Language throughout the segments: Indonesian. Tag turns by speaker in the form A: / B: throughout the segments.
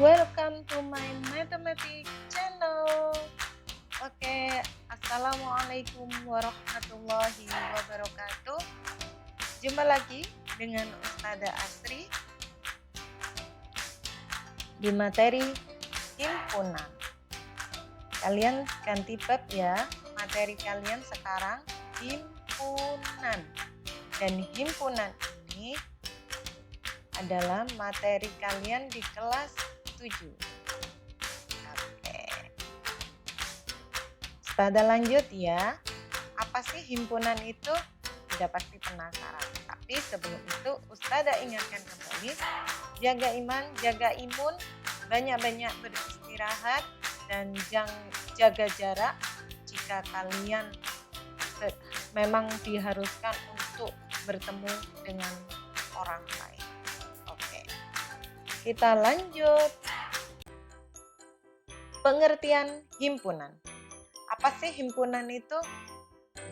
A: Welcome to my mathematics channel. Oke, assalamualaikum warahmatullahi wabarakatuh. Jumpa lagi dengan Ustazah Asri di materi himpunan. Kalian ganti bab ya. Materi kalian sekarang himpunan. Dan himpunan ini adalah materi kalian di kelas 7. Oke. Pada lanjut ya. Apa sih himpunan itu? Sudah pasti penasaran. Tapi sebelum itu Ustazah ingatkan kembali, jaga iman, jaga imun, banyak-banyak beristirahat dan jaga jarak jika kalian memang diharuskan untuk bertemu dengan orang lain. Oke. Kita lanjut. Pengertian himpunan. Apa sih himpunan itu?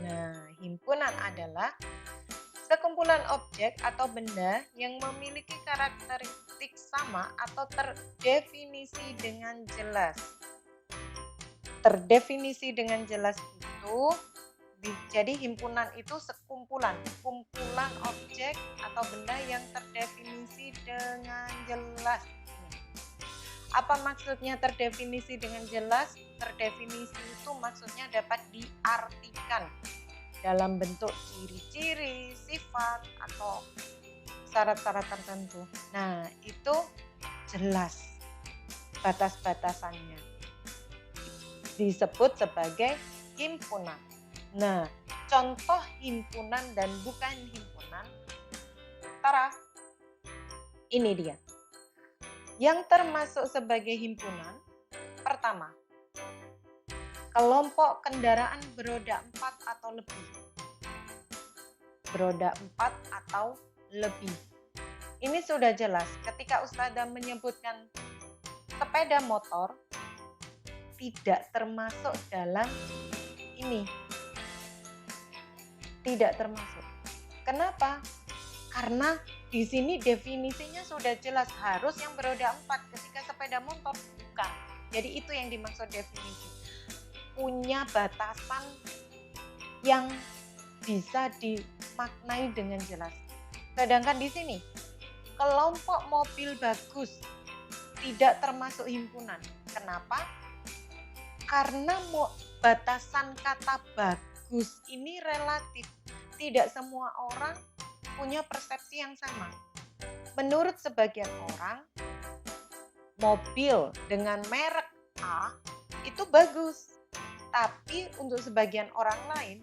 A: Nah, himpunan adalah sekumpulan objek atau benda yang memiliki karakteristik sama atau terdefinisi dengan jelas. Terdefinisi dengan jelas itu, jadi himpunan itu kumpulan objek atau benda yang terdefinisi dengan jelas. Apa maksudnya terdefinisi dengan jelas? Terdefinisi itu maksudnya dapat diartikan dalam bentuk ciri-ciri, sifat, atau syarat-syarat tertentu. Nah, itu jelas batas-batasannya. Disebut sebagai himpunan. Nah, contoh himpunan dan bukan himpunan, ini dia. Yang termasuk sebagai himpunan, pertama, kelompok kendaraan beroda 4 atau lebih. Beroda 4 atau lebih. Ini sudah jelas ketika Ustazah menyebutkan sepeda motor tidak termasuk dalam ini. Tidak termasuk. Kenapa? Karena di sini definisinya sudah jelas, harus yang beroda 4, ketika sepeda motor bukan. Jadi itu yang dimaksud definisi. Punya batasan yang bisa dimaknai dengan jelas. Sedangkan di sini kelompok mobil bagus tidak termasuk himpunan. Kenapa? Karena batasan kata bagus ini relatif. Tidak semua orang punya persepsi yang sama. Menurut sebagian orang, mobil dengan merek A itu bagus. Tapi untuk sebagian orang lain,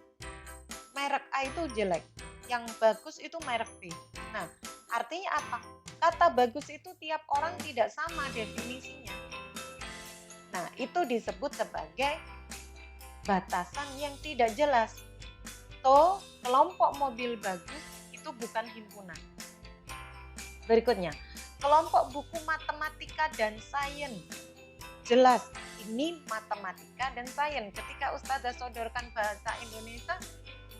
A: merek A itu jelek. Yang bagus itu merek B. Nah, artinya apa? Kata bagus itu tiap orang tidak sama definisinya. Nah, itu disebut sebagai batasan yang tidak jelas. So, kelompok mobil bagus itu bukan himpunan. Berikutnya, kelompok buku matematika dan sains. Jelas, ini matematika dan sains. Ketika Ustazah sodorkan bahasa Indonesia,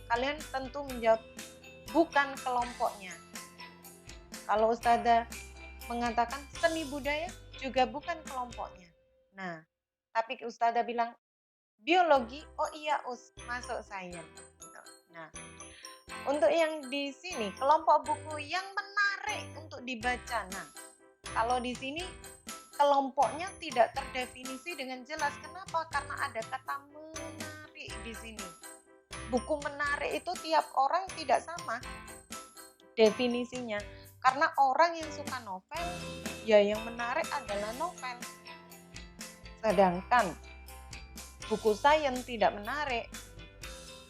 A: kalian tentu menjawab bukan kelompoknya. Kalau Ustazah mengatakan seni budaya juga bukan kelompoknya. Nah, tapi Ustazah bilang biologi, oh iya masuk sains. Nah, untuk yang di sini kelompok buku yang menarik untuk dibaca. Nah, kalau di sini kelompoknya tidak terdefinisi dengan jelas. Kenapa? Karena ada kata menarik di sini. Buku menarik itu tiap orang tidak sama definisinya. Karena orang yang suka novel, ya yang menarik adalah novel. Sedangkan buku sains tidak menarik.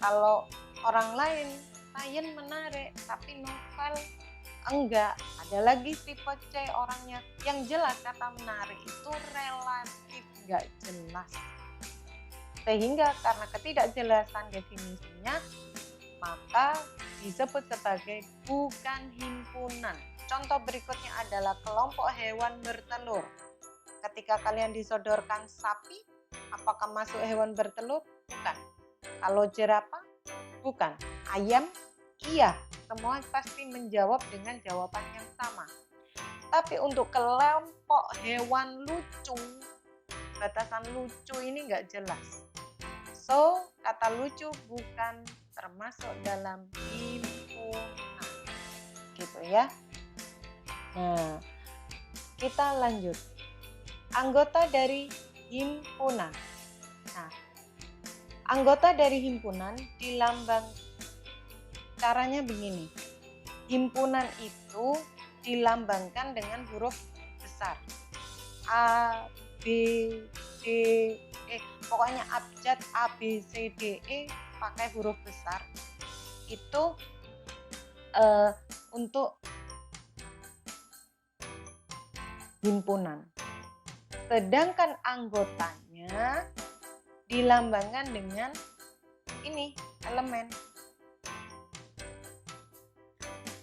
A: Kalau orang lain sains menarik, tapi novel enggak. Ada lagi tipe C orangnya. Yang jelas kata menarik itu relatif, enggak jelas. Sehingga karena ketidakjelasan definisinya, maka disebut sebagai bukan himpunan. Contoh berikutnya adalah kelompok hewan bertelur. Ketika kalian disodorkan sapi, apakah masuk hewan bertelur? Bukan. Kalau jerapah? Bukan. Ayam? Iya. Semua pasti menjawab dengan jawaban yang sama. Tapi untuk kelompok hewan lucu, batasan lucu ini nggak jelas. So, kata lucu bukan termasuk dalam himpunan. Gitu ya. Nah, kita lanjut. Anggota dari himpunan. Nah, anggota dari himpunan dilambang caranya begini. Himpunan itu dilambangkan dengan huruf besar. A, B, D, E. Pokoknya abjad A, B, C, D, E pakai huruf besar. Itu untuk himpunan. Sedangkan anggotanya dilambangkan dengan ini, elemen.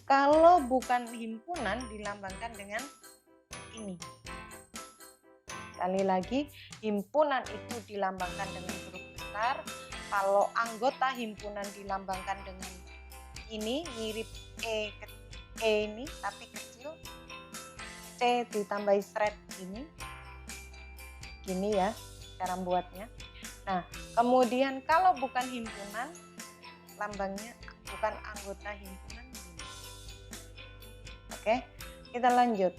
A: Kalau bukan himpunan dilambangkan dengan ini. Sekali lagi, himpunan itu dilambangkan dengan huruf besar. Kalau anggota himpunan dilambangkan dengan ini, mirip E ini tapi kecil. C ditambahi seret gini ya cara buatnya. Nah, kemudian kalau bukan himpunan, lambangnya bukan anggota himpunan gini. Oke, kita lanjut.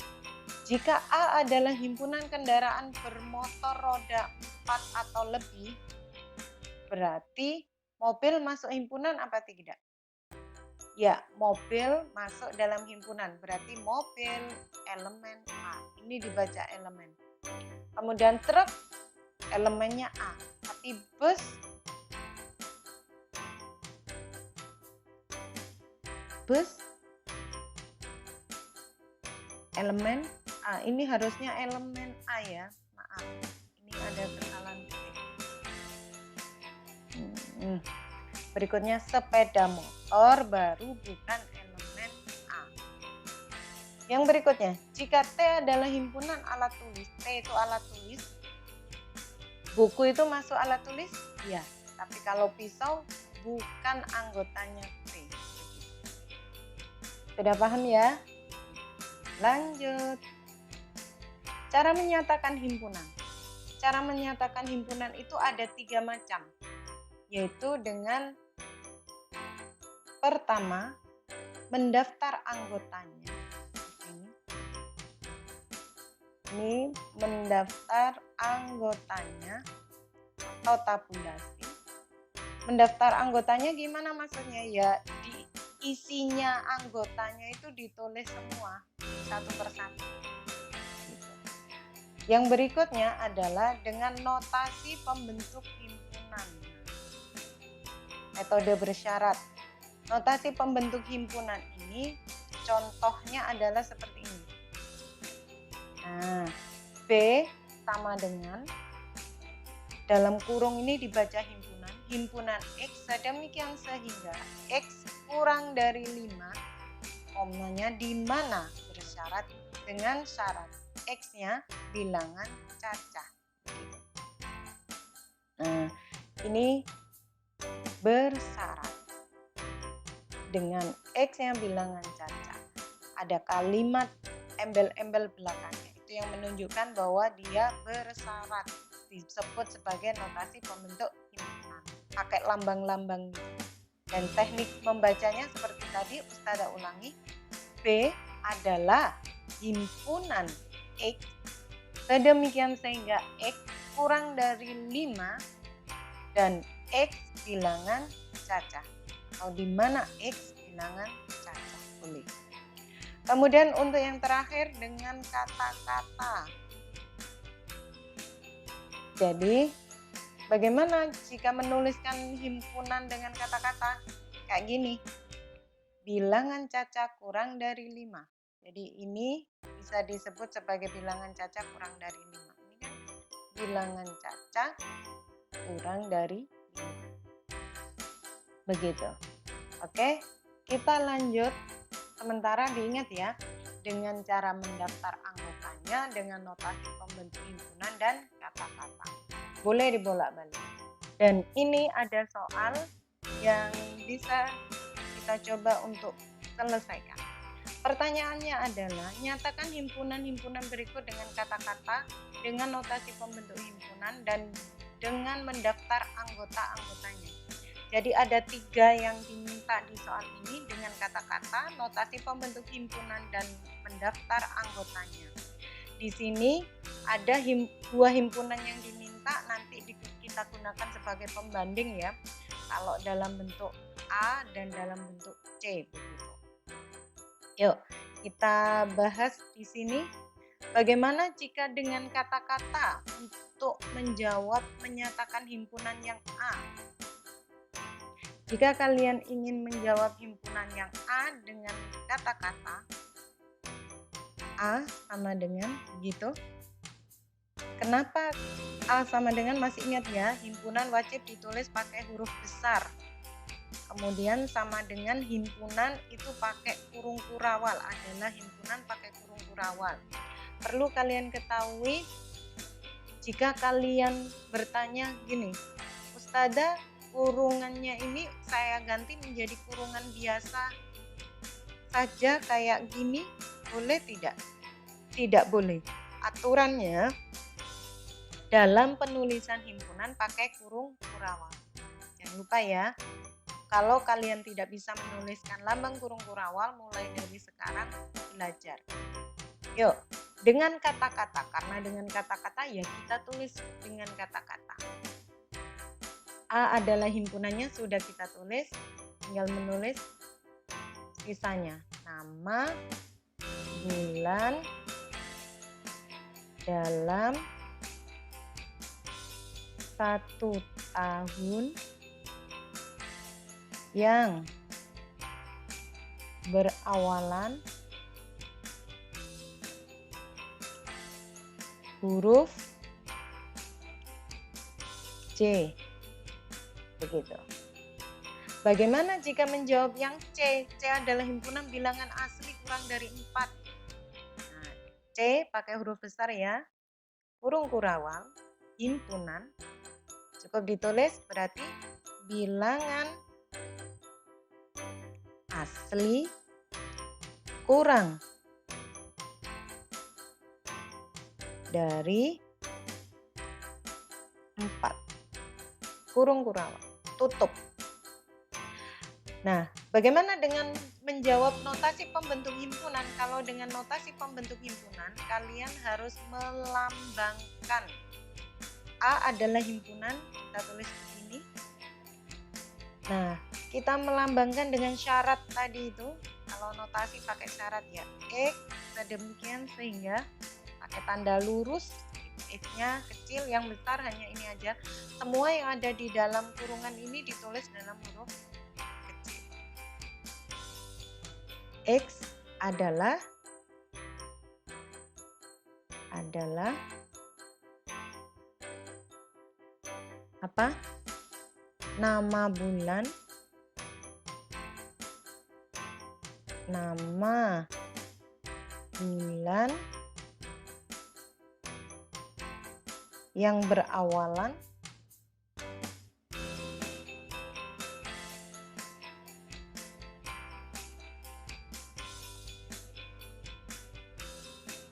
A: Jika A adalah himpunan kendaraan bermotor roda 4 atau lebih, berarti mobil masuk himpunan apa tidak? Ya, mobil masuk dalam himpunan, berarti mobil elemen A. Ini dibaca elemen. Kemudian truk elemennya A, tapi bus elemen A. Ini harusnya elemen A ya, maaf. Ini ada kesalahan ketik. Berikutnya sepeda motor baru bukan elemen A. Yang berikutnya, jika T adalah himpunan alat tulis, T itu alat tulis, buku itu masuk alat tulis? Ya, tapi kalau pisau bukan anggotanya T. Sudah paham ya? Lanjut. Cara menyatakan himpunan. Cara menyatakan himpunan itu ada 3 macam, yaitu dengan pertama, mendaftar anggotanya. Ini mendaftar anggotanya atau tabulasi. Mendaftar anggotanya gimana maksudnya? Ya, isinya anggotanya itu ditulis semua satu persatu. Yang berikutnya adalah dengan notasi pembentuk himpunan. Metode bersyarat. Notasi pembentuk himpunan ini contohnya adalah seperti ini. Nah, B sama dengan dalam kurung ini dibaca himpunan X sedemikian sehingga X kurang dari 5, komanya di mana bersyarat dengan syarat X-nya bilangan cacah. Nah, ini bersyarat dengan X-nya bilangan cacah. Ada kalimat embel-embel belakangnya. Itu yang menunjukkan bahwa dia bersyarat. Disebut sebagai notasi pembentuk himpunan. Pakai lambang-lambang. Dan teknik membacanya seperti tadi Ustazah ulangi. B adalah himpunan X. Sedemikian sehingga X kurang dari 5 dan X bilangan cacah. Atau di mana X bilangan cacah. Boleh. Kemudian untuk yang terakhir dengan kata-kata. Jadi bagaimana jika menuliskan himpunan dengan kata-kata? Kayak gini. Bilangan cacah kurang dari 5. Jadi ini bisa disebut sebagai bilangan cacah kurang dari 5. Ini kan bilangan cacah kurang dari 5. Begitu. Oke, kita lanjut. Sementara diingat ya, dengan cara mendaftar anggotanya, dengan notasi pembentuk himpunan dan kata-kata. Boleh dibolak-balik. Dan ini ada soal yang bisa kita coba untuk selesaikan. Pertanyaannya adalah, nyatakan himpunan-himpunan berikut dengan kata-kata, dengan notasi pembentuk himpunan, dan dengan mendaftar anggota-anggotanya. Jadi ada 3 yang diminta di soal ini dengan kata-kata, notasi pembentuk himpunan, dan mendaftar anggotanya. Di sini ada 2 himpunan yang diminta, nanti kita gunakan sebagai pembanding ya. Kalau dalam bentuk A dan dalam bentuk C begitu. Yuk, kita bahas di sini bagaimana jika dengan kata-kata untuk menyatakan himpunan yang A. Jika kalian ingin menjawab himpunan yang A dengan kata-kata, A sama dengan begitu. Kenapa A sama dengan, masih ingat ya, himpunan wajib ditulis pakai huruf besar. Kemudian sama dengan himpunan itu pakai kurung kurawal, adalah himpunan pakai kurung kurawal. Perlu kalian ketahui, jika kalian bertanya gini, Ustazah, kurungannya ini saya ganti menjadi kurungan biasa saja kayak gini, boleh tidak? Tidak boleh. Aturannya dalam penulisan himpunan pakai kurung kurawal. Jangan lupa ya. Kalau kalian tidak bisa menuliskan lambang kurung kurawal, mulai dari sekarang belajar. Yuk, dengan kata-kata, karena dengan kata-kata ya kita tulis dengan kata-kata. A adalah himpunannya, sudah kita tulis, tinggal menulis sisanya. Nama, bulan, dalam 1 tahun yang berawalan huruf C. Begitu. Bagaimana jika menjawab yang C? C adalah himpunan bilangan asli kurang dari 4. Nah, C pakai huruf besar ya. Kurung kurawal, himpunan. Cukup ditulis, berarti bilangan asli kurang dari 4. Kurung kurawal, tutup. Nah, bagaimana dengan menjawab notasi pembentuk himpunan? Kalau dengan notasi pembentuk himpunan, kalian harus melambangkan. A adalah himpunan, kita tulis begini. Nah, kita melambangkan dengan syarat tadi itu. Kalau notasi pakai syarat ya, X sedemikian sehingga pakai tanda lurus, X-nya kecil, yang besar hanya ini aja. Semua yang ada di dalam kurungan ini ditulis dalam huruf kecil. X adalah apa? Nama bulan, yang berawalan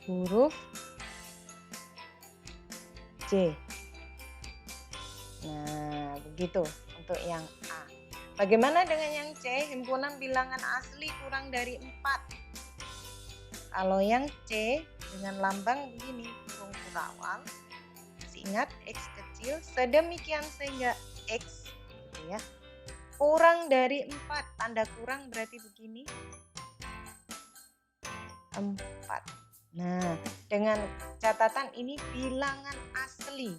A: huruf C. Nah, begitu untuk yang A. Bagaimana dengan yang C? Himpunan bilangan asli kurang dari 4. Kalau yang C dengan lambang begini, kurung kurawal. Masih ingat X kecil, sedemikian sehingga X gitu ya. Kurang dari 4, tanda kurang berarti begini. 4. Nah, dengan catatan ini bilangan asli.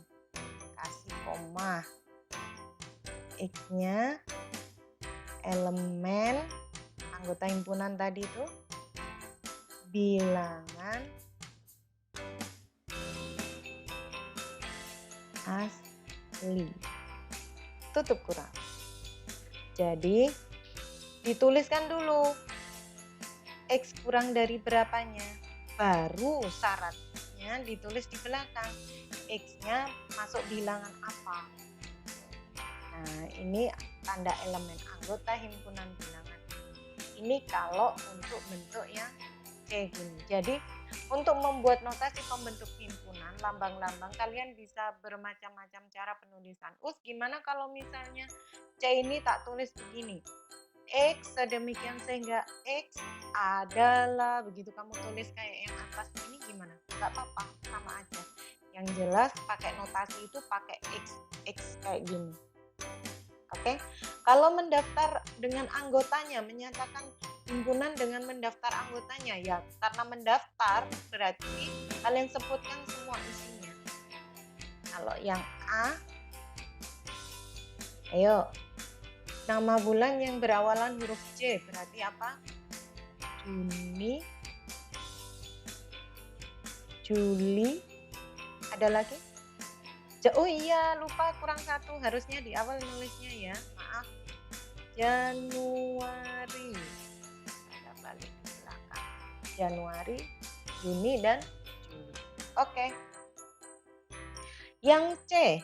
A: Kasih koma. X-nya elemen anggota himpunan tadi itu bilangan asli. Tutup kurang. Jadi dituliskan dulu X kurang dari berapanya. Baru syaratnya ditulis di belakang. X-nya masuk bilangan apa. Nah, ini tanda elemen anggota himpunan bilangan. Ini kalau untuk bentuk yang C gini. Jadi untuk membuat notasi pembentuk himpunan, lambang-lambang, kalian bisa bermacam-macam cara penulisan. Gimana kalau misalnya C ini tak tulis begini? X sedemikian sehingga X adalah, begitu kamu tulis kayak yang atas ini gimana? Gak apa-apa, sama aja. Yang jelas pakai notasi itu pakai X kayak gini. Oke, kalau mendaftar dengan anggotanya, menyatakan himpunan dengan mendaftar anggotanya, ya karena mendaftar berarti kalian sebutkan semua isinya. Kalau yang A, ayo, nama bulan yang berawalan huruf J berarti apa? Juni, Juli, ada lagi? Oh iya, lupa kurang satu, harusnya di awal nulisnya ya, maaf. Januari, ada balik ke belakang. Januari, Juni, dan Juli. Oke. Yang C.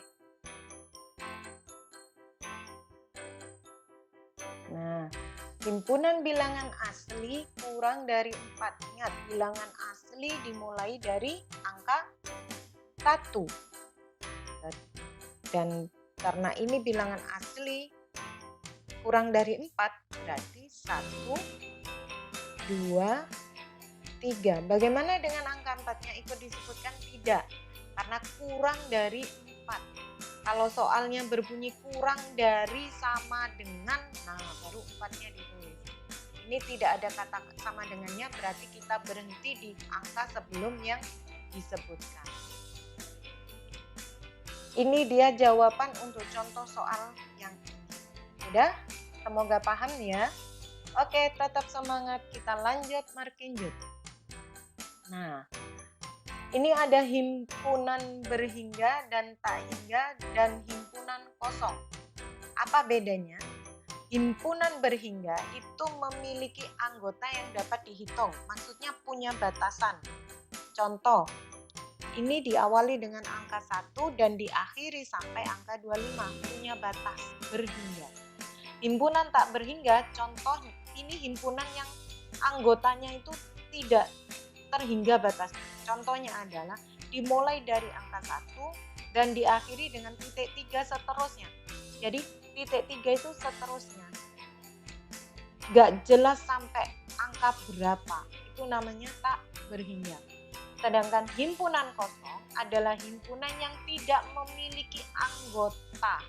A: Nah, himpunan bilangan asli kurang dari 4. Ingat, bilangan asli dimulai dari angka 1. Dan karena ini bilangan asli kurang dari 4, berarti 1, 2, 3. Bagaimana dengan angka 4-nya ikut disebutkan? Tidak, karena kurang dari 4. Kalau soalnya berbunyi kurang dari sama dengan, nah baru 4-nya ditulis. Ini tidak ada kata sama dengannya, berarti kita berhenti di angka sebelum yang disebutkan. Ini dia jawaban untuk contoh soal yang ini. Udah? Semoga paham ya. Oke, tetap semangat. Kita lanjut markinjut. Nah, ini ada himpunan berhingga dan tak hingga dan himpunan kosong. Apa bedanya? Himpunan berhingga itu memiliki anggota yang dapat dihitung. Maksudnya punya batasan. Contoh, ini diawali dengan angka 1 dan diakhiri sampai angka 25. Punya batas berhingga. Himpunan tak berhingga, contoh ini himpunan yang anggotanya itu tidak terhingga batas. Contohnya adalah dimulai dari angka 1 dan diakhiri dengan titik 3 seterusnya. Jadi titik 3 itu seterusnya. Gak jelas sampai angka berapa. Itu namanya tak berhingga. Sedangkan himpunan kosong adalah himpunan yang tidak memiliki anggota.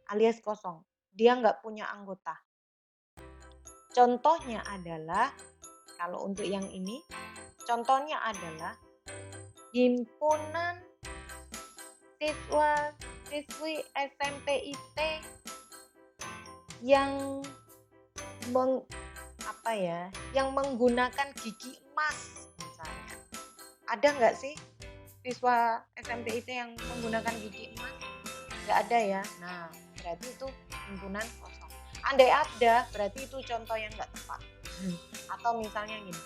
A: Alias kosong. Dia nggak punya anggota. Contohnya adalah, kalau untuk yang ini, contohnya adalah himpunan siswa-siswi SMP-IT yang yang menggunakan gigi emas misalnya. Ada nggak sih siswa SMP-IT yang menggunakan gigi emas? Nggak ada ya. Nah, berarti itu himpunan kosong. Andai ada, berarti itu contoh yang nggak tepat. Atau misalnya gini,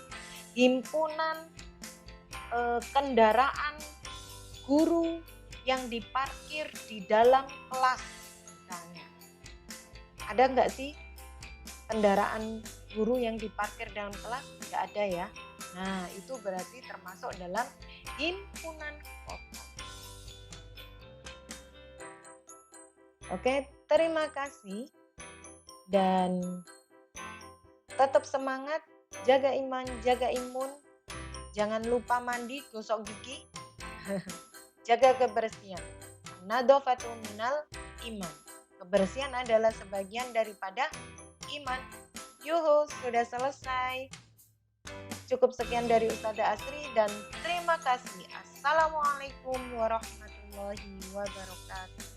A: himpunan kendaraan guru yang diparkir di dalam kelas misalnya. Ada nggak sih kendaraan guru yang diparkir dalam kelas? Nggak ada ya. Nah, itu berarti termasuk dalam himpunan kosong. Oke, terima kasih. Dan tetap semangat, jaga iman, jaga imun. Jangan lupa mandi, gosok gigi. Jaga kebersihan. Nadhafatu minal iman. Kebersihan adalah sebagian daripada iman. Yuhu, sudah selesai. Cukup sekian dari Ustazah Asri dan terima kasih. Assalamualaikum warahmatullahi wabarakatuh.